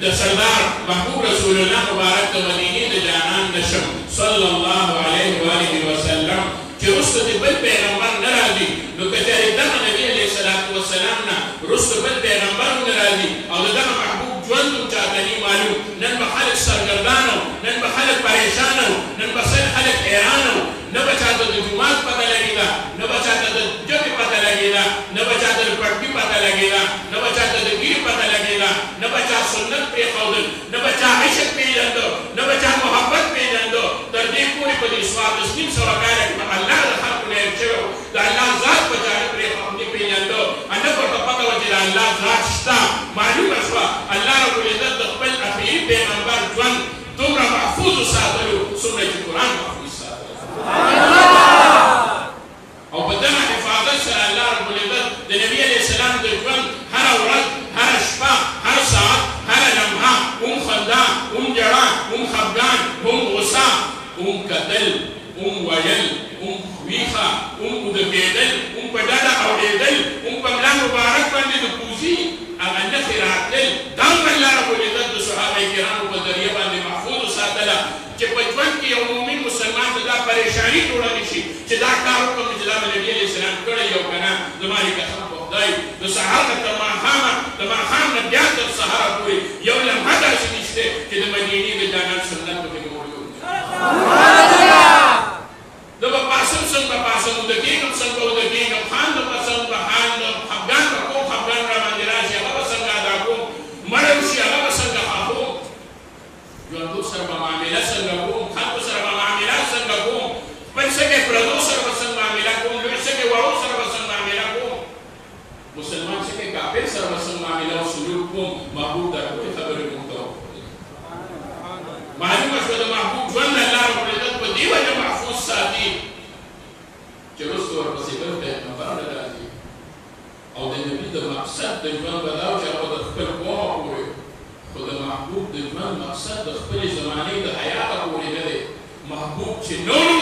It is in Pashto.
د سردار محبوب رسول الله مبارک د مدینې د جانان نشم صلی الله علیه و آله وسلم چې وروسته د بل پیغمبر نه راځي نو که چېرې دغه نبي علیه الصلاة وسلام نه وروسته بل پیغمبر نه راځي او د دغه محبوب ژوند هم چاته نه معلوم نن به خلک سرګردان وو نن به خلک پریشان وو نن به خلک حیران وو نه به چاته د جومات پته لګېده نه به چاته د ژبې پته لګېده نه به چاته د پټکي پته لګېده نه به چاته د ګیرې پته لګېده نه به چا سنت پرېښودل نه به چا عشق پېژنده نه به چا محبت پېژنده تر دې پورې په دې څوارلس نیم سوه کاله کې به الله د خلکو نه هېر شوی و د الله ذات په چا نه پېژنده نه ورته پته وه چې د الله ذات شته معلومه شوه الله ربالعزت د خپل اخري پیغمبر ژوند دومره محفوظ وساتلو څومره چې قرآن محفوظ ساتلو او په دغه حفاظت سره الله ربالعزت د نبي علیه السلام د ژوند هره ورځ هره شپه هر ساعت هره لمحه هم خندا هم ژړا هم خفګان هم غصه هم کتل هم ویل هم ویښه هم اوده کېدل هم په ډډه اورېدل هم په ملا مبارک باندې د کوزي هغه نښې راتلل دا هم الله ربالعزت د صحابه کرامو په ذریعه باندې محفوظ وساتله چې په ژوند کې یو مؤمن مسلمان ته دا پریشاني جوړه نه شي چې دا کار وکړم چې دا نبي علیه السلام کړی یو که نه زما دې قسم په خدای د سهار نه تر ماښامه د ماښام نه بیا تر سهاره پورې یو لمحه داسې نشته چې د مدینې د جانان سنت پکې موجود زه به پاسم څنګه به پاسم اوده کېږم څنګه اوده کېږم خان به پسم به خان خفګان به کوم خفګان را باندې راشي هغه به څنګه ادا کوم مړه وشي هغه به څنګه خاپوم ژوندو سره به معامله څنګه کوم خلکو سره به معامله څنګه کوم خپل سږی پردو سره به څنګه معامله کوم لوی سږی وړو سره به څنګه معامله کوم مسلمان سږی کافر سره به څنګه معامله او سلوک کوم محبوب دا ټولې خبرې موږ ته وکړلې معلومه شوه د محبوب ژوند الله ربالعزت په دې وجه محفوظ ساتي چې وروسته ورپسې بل پیغمبرونه راځي او د نبي د مقصد د ژوند به دا و چې هغه د خپل پوهه پورې خو د محبوب د ژوند مقصد د خپلې زمانې د حیاته پورې نه دی محبوب چې نور